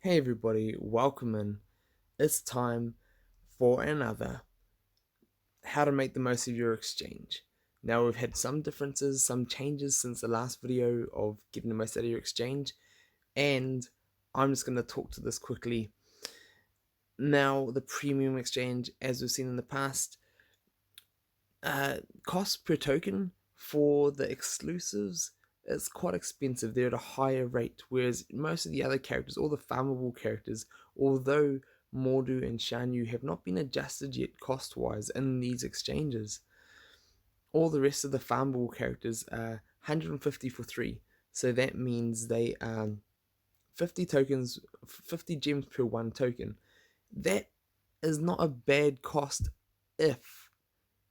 Hey everybody, welcome in. It's time for another how to make the most of your exchange. Now we've had some differences, some changes since the last video of getting the most out of your exchange, and I'm just going to talk to this quickly. Now the premium exchange, as we've seen in the past, cost per token for the exclusives is quite expensive. They're at a higher rate, whereas most of the other characters, all the farmable characters, although Mordu and Shan have not been adjusted yet cost-wise in these exchanges, all the rest of the farmable characters are 150 for 3. So that means they are 50 tokens, 50 gems per one token. That is not a bad cost if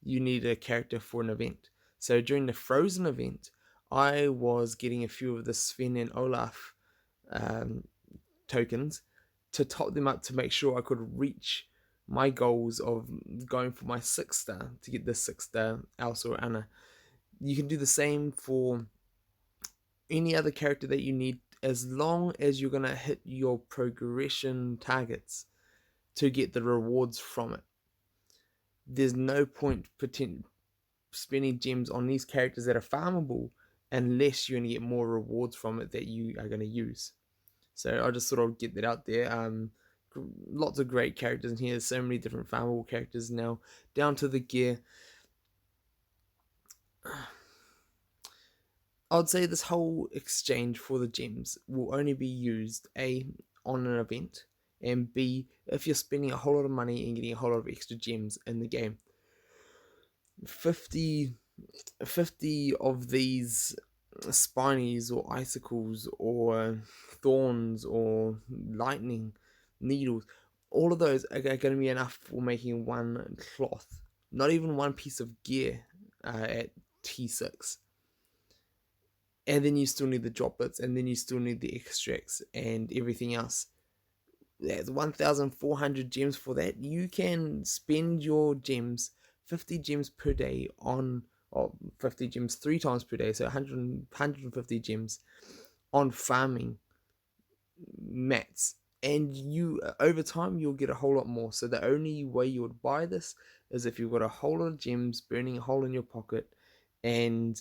you need a character for an event. So during the Frozen event, I was getting a few of the Sven and Olaf um, tokens to top them up to make sure I could reach my goals of going for my 6-star to get the 6-star Elsa or Anna. You can do the same for any other character that you need as long as you're going to hit your progression targets to get the rewards from it. There's no point spending gems on these characters that are farmable unless you're going to get more rewards from it that you are going to use. So I just sort of get that out there. Lots of great characters in here. There's so many different farmable characters now, down to the gear. I'd say this whole exchange for the gems will only be used A, on an event, and B, if you're spending a whole lot of money and getting a whole lot of extra gems in the game. 50 of these spinies or icicles or thorns or lightning needles, all of those are going to be enough for making one cloth, not even one piece of gear at T6. And then you still need the droplets, and then you still need the extracts and everything else. That's 1,400 gems for that. You can spend your gems, 50 gems per day on, or 50 gems 3 times per day, so 150 gems on farming mats. And you, over time, you'll get a whole lot more. So the only way you would buy this is if you've got a whole lot of gems burning a hole in your pocket, and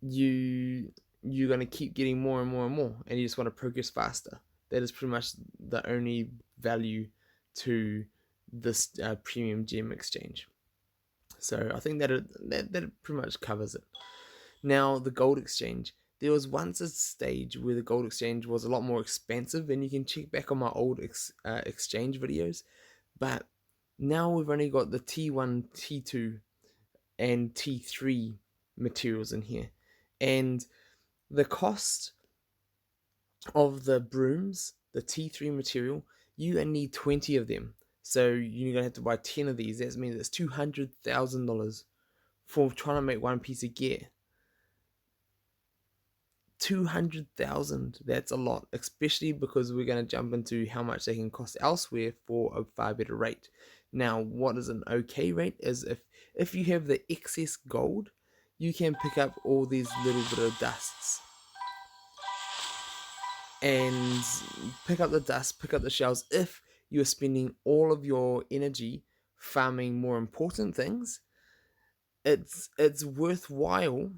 you're going to keep getting more and more and more, and you just want to progress faster. That is pretty much the only value to this premium gem exchange. So I think that pretty much covers it. Now the gold exchange. There was once a stage where the gold exchange was a lot more expensive, and you can check back on my old exchange videos. But now we've only got the T1, T2, and T3 materials in here, and the cost of the brooms, the T3 material, you only need 20 of them. So you're gonna have to buy 10 of these. That means it's $200,000 for trying to make one piece of gear. 200,000. That's a lot, especially because we're gonna jump into how much they can cost elsewhere for a far better rate. Now, what is an okay rate is if you have the excess gold, you can pick up all these little bit of dusts and pick up the dust, pick up the shells. If you're spending all of your energy farming more important things, it's worthwhile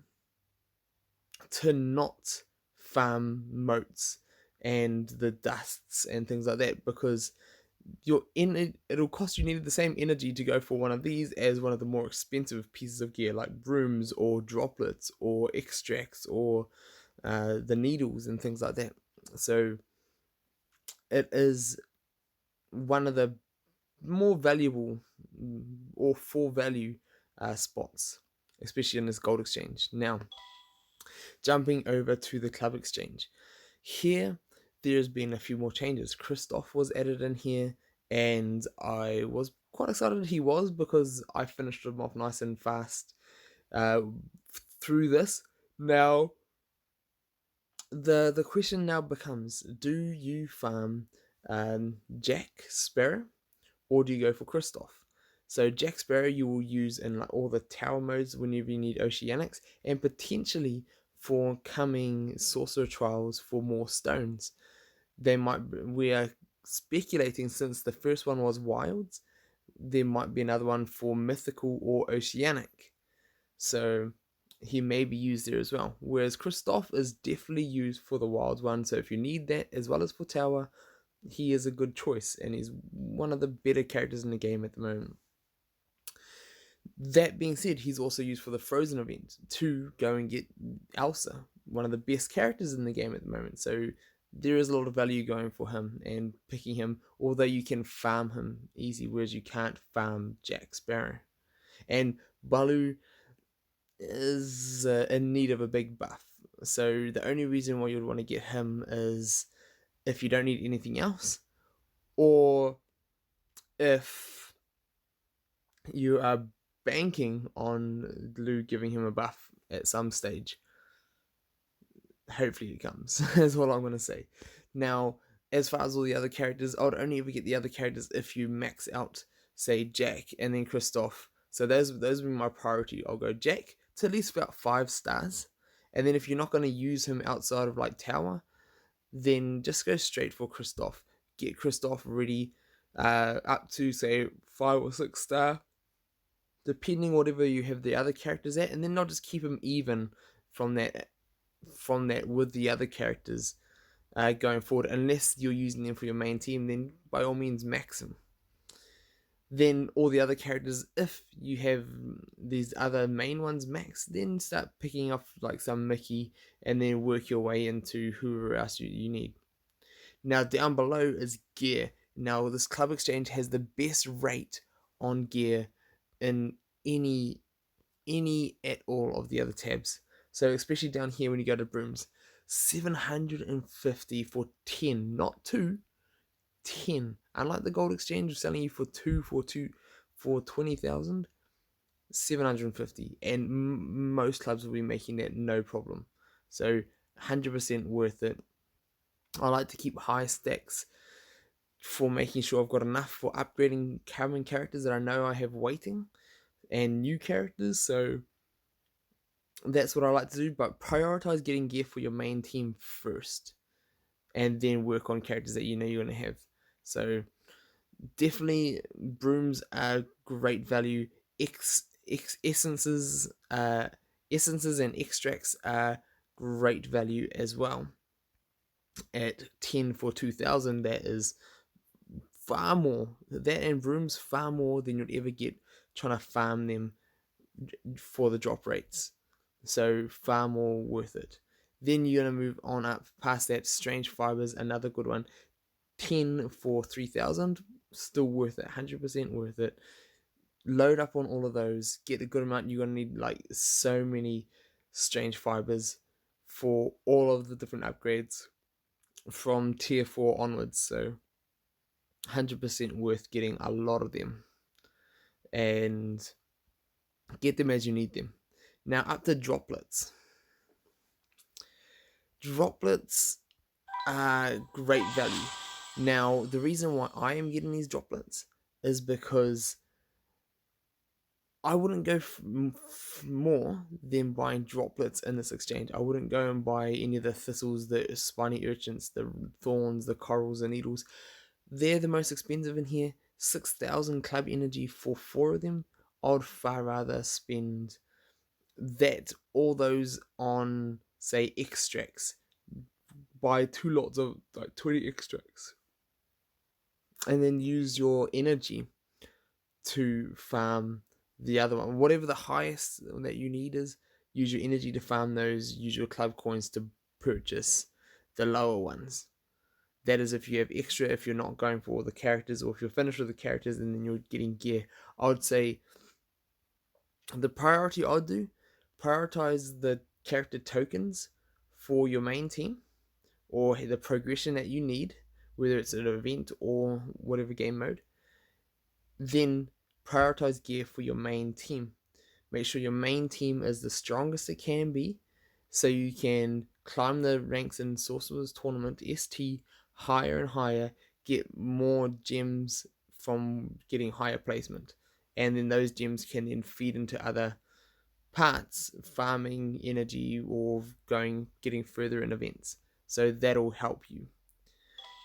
to not farm motes and the dusts and things like that, because it'll cost you nearly the same energy to go for one of these as one of the more expensive pieces of gear like brooms or droplets or extracts or the needles and things like that. So it is one of the more valuable or for value spots, especially in this gold exchange. Now, jumping over to the club exchange. Here, there's been a few more changes. Christoph was added in here, and I was quite excited he was, because I finished him off nice and fast through this. Now, the question now becomes, do you farm Jack Sparrow, or do you go for Christoph? So Jack Sparrow you will use in like all the tower modes whenever you need oceanics, and potentially for coming sorcerer trials for more stones. We are speculating, since the first one was wilds, there might be another one for mythical or oceanic. So he may be used there as well. Whereas Christoph is definitely used for the wild one. So if you need that as well as for tower, he is a good choice, and he's one of the better characters in the game at the moment. That being said, he's also used for the Frozen event to go and get Elsa, one of the best characters in the game at the moment. So there is a lot of value going for him and picking him, although you can farm him easy, whereas you can't farm Jack Sparrow. And Baloo is in need of a big buff. So the only reason why you'd want to get him is if you don't need anything else, or if you are banking on Lou giving him a buff at some stage. Hopefully it comes, is what I'm going to say. Now, as far as all the other characters, I would only ever get the other characters if you max out, say, Jack and then Christoph. So those would be my priority. I'll go Jack to at least about 5 stars. And then if you're not going to use him outside of like Tower, then just go straight for Christoph. Get Christoph ready up to, say, 5 or 6 star, depending whatever you have the other characters at, and then not just keep them even from that with the other characters going forward. Unless you're using them for your main team, then by all means max them. Then all the other characters, if you have these other main ones max, then start picking up like some Mickey, and then work your way into whoever else you need. Now down below is gear. Now this club exchange has the best rate on gear in any at all of the other tabs. So especially down here when you go to brooms, 750 for 10, not 2, 10. Unlike the gold exchange selling you for 20,000, 750, and most clubs will be making that no problem. So 100% worth it. I like to keep high stacks for making sure I've got enough for upgrading common characters that I know I have waiting, and new characters. So that's what I like to do, but prioritize getting gear for your main team first, and then work on characters that you know you're going to have. So definitely brooms are great value. Essences and extracts are great value as well. At 10 for 2,000, that is far more. That and brooms far more than you'd ever get trying to farm them for the drop rates. So far more worth it. Then you're going to move on up past that. Strange Fibers, another good one. 10 for 3,000, still worth it. 100% worth it. Load up on all of those. Get a good amount. You're going to need like so many Strange Fibers for all of the different upgrades from tier 4 onwards. So 100% worth getting a lot of them. And get them as you need them. Now up to droplets. Droplets are great value. Now the reason why I am getting these droplets is because I wouldn't go more than buying droplets in this exchange. I wouldn't go and buy any of the thistles, the spiny urchins, the thorns, the corals, the needles. They're the most expensive in here. 6,000 club energy for 4 of them. I'd far rather spend all those on, say, extracts. Buy 2 lots of like 20 extracts, and then use your energy to farm the other one. Whatever the highest that you need is, use your energy to farm those. Use your club coins to purchase the lower ones. That is if you have extra, if you're not going for all the characters, or if you're finished with the characters and then you're getting gear. I would say the priority I'd do, prioritize the character tokens for your main team, or the progression that you need, whether it's an event or whatever game mode. Then prioritize gear for your main team. Make sure your main team is the strongest it can be, so you can climb the ranks in Sorcerer's Tournament ST higher and higher, get more gems from getting higher placement, and then those gems can then feed into other parts, farming energy, or getting further in events. So that'll help you.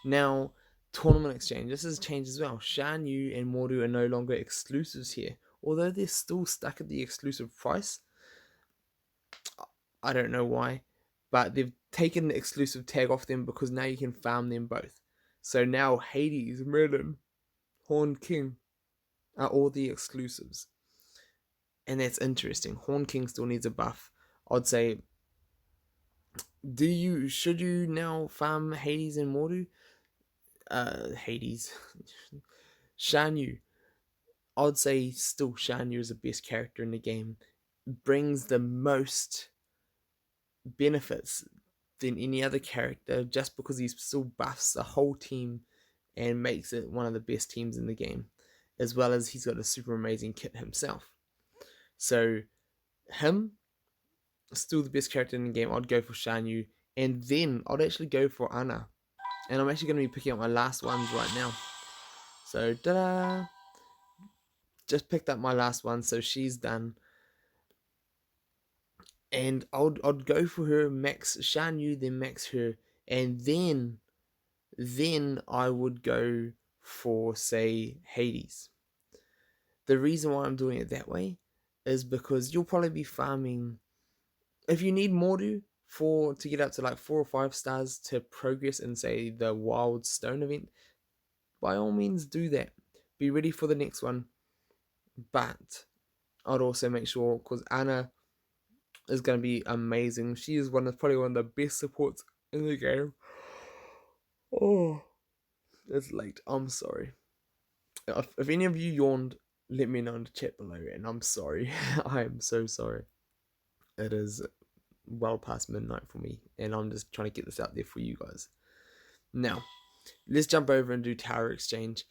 Now, tournament exchange. This has changed as well. Shan Yu and Mordu are no longer exclusives here. Although they're still stuck at the exclusive price. I don't know why. But they've taken the exclusive tag off them because now you can farm them both. So now Hades, Merlin, Horned King are all the exclusives. And that's interesting. Horned King still needs a buff. I'd say, should you now farm Hades and Mordu? Hades. Shan Yu. I'd say still Shan Yu is the best character in the game. Brings the most benefits than any other character just because he still buffs the whole team and makes it one of the best teams in the game. As well as he's got a super amazing kit himself. So him, still the best character in the game. I'd go for Shan Yu. And then I'd actually go for Ana. And I'm actually going to be picking up my last ones right now. So, ta-da! Just picked up my last one, so she's done. And I'd go for her, max Shan Yu, then max her. And then I would go for, say, Hades. The reason why I'm doing it that way is because you'll probably be farming. If you need Mordu to get up to like 4 or 5 stars to progress in, say, the Wild Stone event, by all means do that. Be ready for the next one. But I'd also make sure, because Ana is going to be amazing. She is probably one of the best supports in the game. Oh, it's late. I'm sorry. If any of you yawned, let me know in the chat below. And I'm sorry. I am so sorry. It is well past midnight for me. And I'm just trying to get this out there for you guys. Now, let's jump over and do Tower Exchange.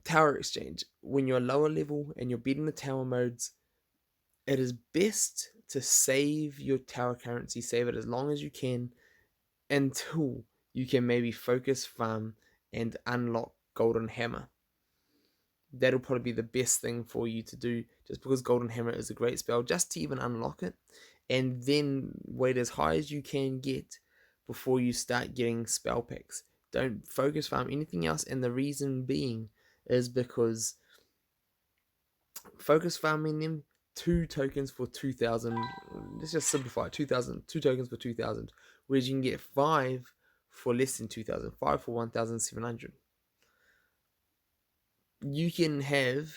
Tower Exchange. When you're lower level and you're beating the tower modes, it is best to save your tower currency. Save it as long as you can until you can maybe focus farm and unlock Golden Hammer. That'll probably be the best thing for you to do, just because Golden Hammer is a great spell just to even unlock it, and then wait as high as you can get before you start getting spell packs. Don't focus farm anything else, and the reason being is because focus farming them 2 tokens for 2,000. Let's just simplify it. 2,000, 2 tokens for 2,000, whereas you can get 5 for less than 2,000, 5 for 1,700. You can have,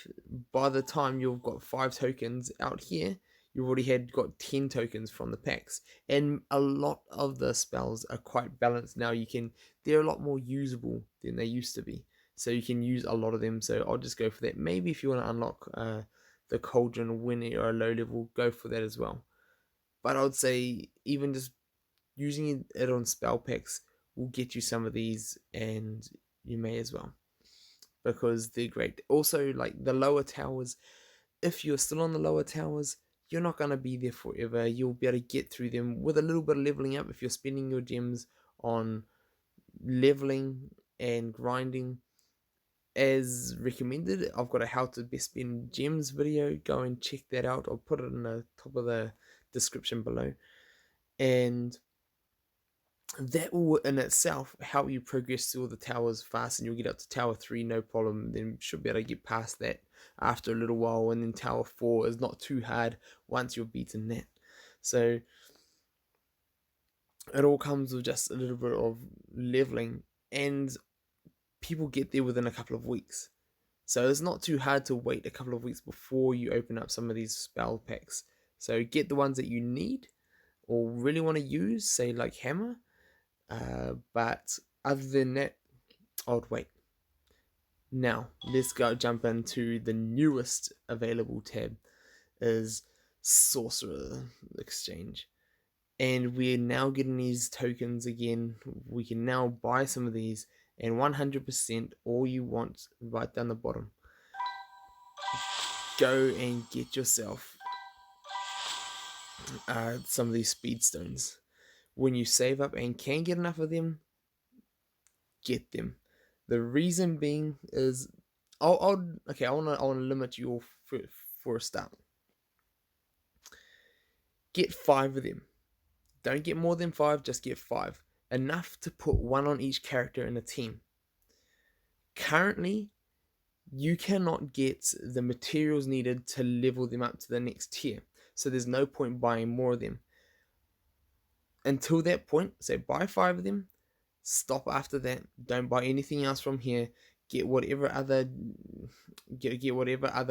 by the time you've got 5 tokens out here, you've already got 10 tokens from the packs, and a lot of the spells are quite balanced now. They're a lot more usable than they used to be, so you can use a lot of them. So I'll just go for that. Maybe if you want to unlock the Cauldron when you're a low level, go for that as well. But I would say even just using it on spell packs will get you some of these, and you may as well, because they're great. Also, like the lower towers, if you're still on the lower towers, you're not going to be there forever. You'll be able to get through them with a little bit of leveling up if you're spending your gems on leveling and grinding as recommended. I've got a how to best spend gems video. Go and check that out. I'll put it in the top of the description below. And that will in itself help you progress through all the towers fast, and you'll get up to tower 3 no problem. Then should be able to get past that after a little while, and then tower 4 is not too hard once you've beaten that. So it all comes with just a little bit of leveling, and people get there within a couple of weeks. So it's not too hard to wait a couple of weeks before you open up some of these spell packs. So get the ones that you need or really want to use, say like Hammer. But other than that, I'd wait. Now, let's jump into the newest available tab, is Sorcerer's Exchange. And we're now getting these tokens again. We can now buy some of these, and 100% all you want right down the bottom. Go and get yourself some of these speed stones. When you save up and can get enough of them, get them. The reason being is, I want to limit you all for a start. Get 5 of them. Don't get more than 5, just get 5. Enough to put 1 on each character in a team. Currently, you cannot get the materials needed to level them up to the next tier. So there's no point buying more of them. Until that point, so buy 5 of them, stop after that, don't buy anything else from here, get whatever other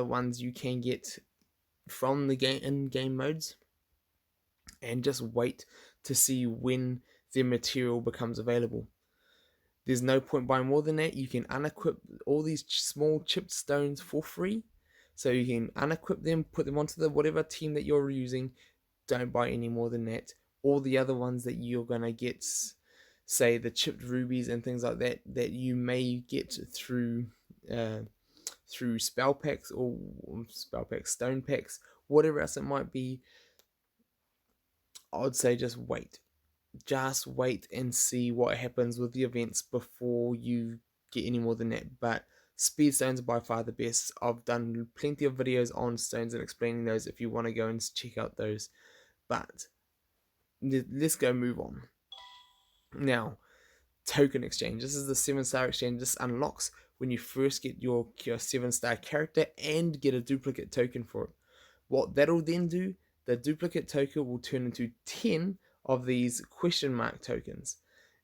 ones you can get from the game in-game modes, and just wait to see when the material becomes available. There's no point buying more than that. You can unequip all these small chipped stones for free. So you can unequip them, put them onto the whatever team that you're using. Don't buy any more than that. All the other ones that you're going to get, say the chipped rubies and things like that, that you may get through spell packs or stone packs, whatever else it might be, I would say just wait. Just wait and see what happens with the events before you get any more than that. But speed stones are by far the best. I've done plenty of videos on stones and explaining those if you want to go and check out those. But let's go move on. Now, token exchange. This is the 7-star exchange. This unlocks when you first get your 7-star character and get a duplicate token for it. What that'll then do, the duplicate token will turn into 10 of these question mark tokens,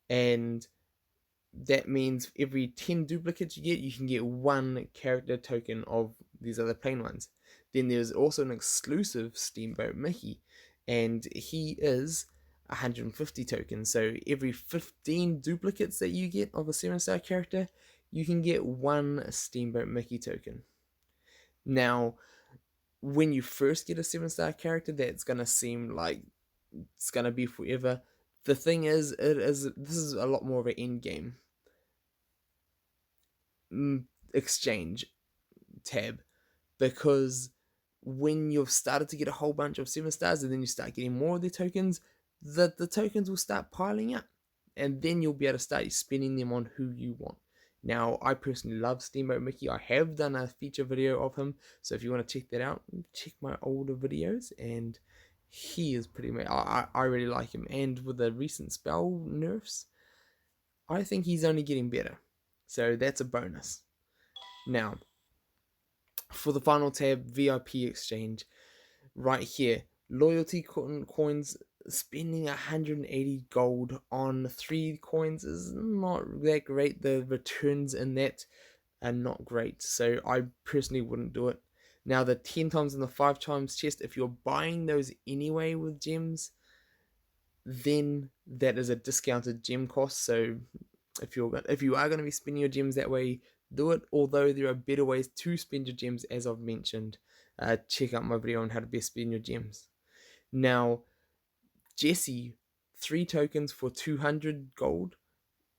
and that means every 10 duplicates you can get 1 character token of these other plain ones. Then there's also an exclusive Steamboat Mickey, and he is 150 tokens. So every 15 duplicates that you get of a 7-star character, you can get 1 Steamboat Mickey token. Now, when you first get a 7-star character, that's gonna seem like it's gonna be forever. The thing is, this is a lot more of an end game exchange tab, because when you've started to get a whole bunch of 7-stars and then you start getting more of the tokens, the tokens will start piling up, and then you'll be able to start spending them on who you want. Now, I personally love Steamboat Mickey. I have done a feature video of him, so if you want to check that out, check my older videos, and he is pretty much, I really like him. And with the recent spell nerfs, I think he's only getting better, so that's a bonus. Now, for the final tab, VIP exchange, right here, loyalty coins. Spending 180 gold on 3 coins is not that great. The returns in that are not great, so I personally wouldn't do it. Now, the 10 times and the 5 times chest, if you're buying those anyway with gems, then that is a discounted gem cost. So if you are going to be spending your gems that way, do it. Although there are better ways to spend your gems, as I've mentioned. Check out my video on how to best spend your gems. Now, Jessie, 3 tokens for 200 gold,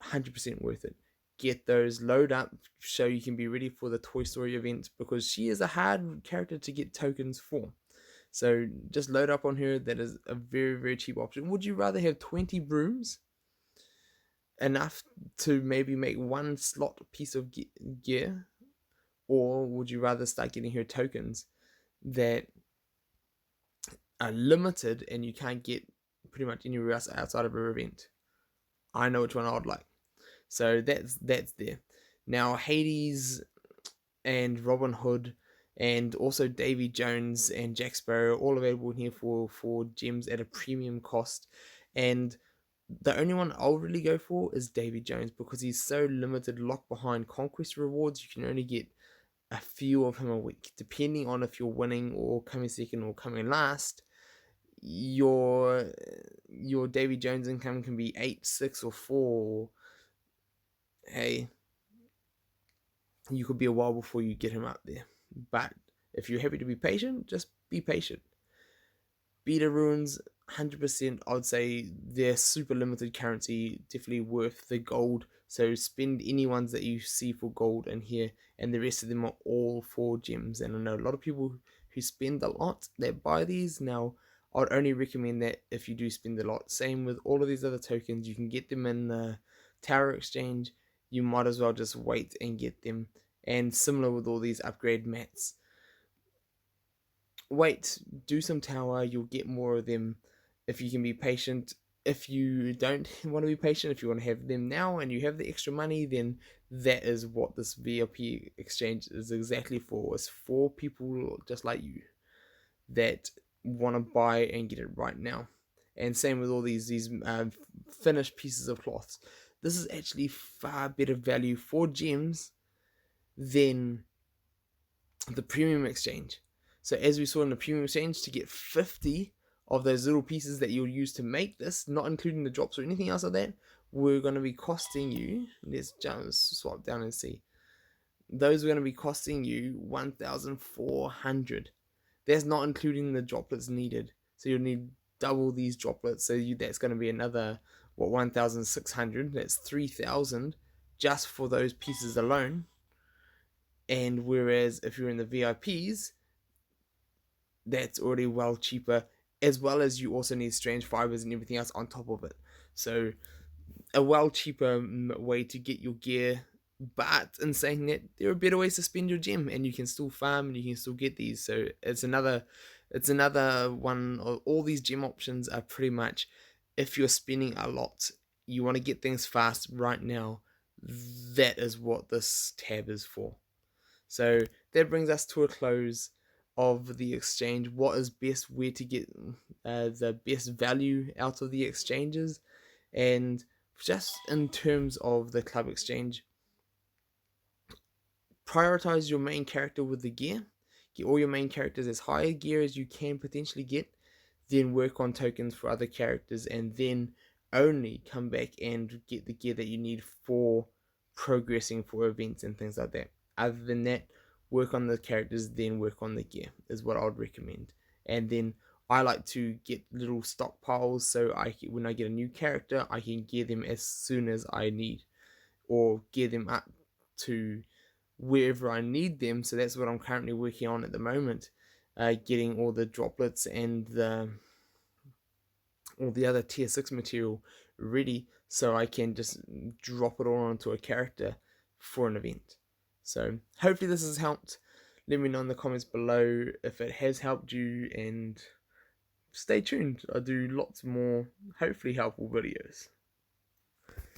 100% worth it. Get those, load up, so you can be ready for the Toy Story event, because she is a hard character to get tokens for. So just load up on her. That is a very, very cheap option. Would you rather have 20 brooms, enough to maybe make 1 slot piece of gear, or would you rather start getting her tokens that are limited and you can't get pretty much anywhere else outside of her event? I know which one I would like. So that's there. Now, Hades and Robin Hood and also Davy Jones and Jack Sparrow, all available in here for gems at a premium cost. And the only one I'll really go for is Davy Jones, because he's so limited, locked behind conquest rewards. You can only get a few of him a week, depending on if you're winning or coming second or coming last. Your Davy Jones income can be 8, 6, or 4. Hey, you could be a while before you get him up there. But if you're happy to be patient, just be patient. Beta runes, 100%. I would say they're super limited currency, definitely worth the gold. So spend any ones that you see for gold in here, and the rest of them are all for gems. And I know a lot of people who spend a lot that buy these. Now, I would only recommend that if you do spend a lot. Same with all of these other tokens. You can get them in the Tower Exchange. You might as well just wait and get them. And similar with all these upgrade mats. wait, do some tower, you'll get more of them if you can be patient. If you don't want to be patient, if you want to have them now and you have the extra money, then that is what this VIP exchange is exactly for. It's for people just like you that want to buy and get it right now. And same with all these finished pieces of cloths. This is actually far better value for gems than the premium exchange. So as we saw in the premium exchange, to get 50 of those little pieces that you'll use to make this, not including the drops or anything else like that, we're going to be costing you, let's just swap down and see, those are going to be costing you 1,400. That's not including the droplets needed. So you'll need double these droplets. So that's going to be another, 1,600. That's 3,000 just for those pieces alone. And whereas if you're in the VIPs, that's already well cheaper, as well as you also need strange fibers and everything else on top of it. So a well cheaper way to get your gear. But in saying that, there are better ways to spend your gem, and you can still farm and you can still get these. So it's another one of all these gem options are pretty much, if you're spending a lot, you want to get things fast right now, that is what this tab is for. So that brings us to a close of the exchange. What is best, where to get the best value out of the exchanges, and just in terms of the club exchange, prioritize your main character with the gear. Get all your main characters as high gear as you can potentially get, then work on tokens for other characters, and then only come back and get the gear that you need for progressing for events and things like that. Other than that, work on the characters, then work on the gear is what I would recommend. And then I like to get little stockpiles, so when I get a new character, I can gear them as soon as I need, or gear them up to wherever I need them. So that's what I'm currently working on at the moment, getting all the droplets and all the other tier 6 material ready, so I can just drop it all onto a character for an event. So hopefully this has helped. Let me know in the comments below if it has helped you, and stay tuned. I do lots more hopefully helpful videos.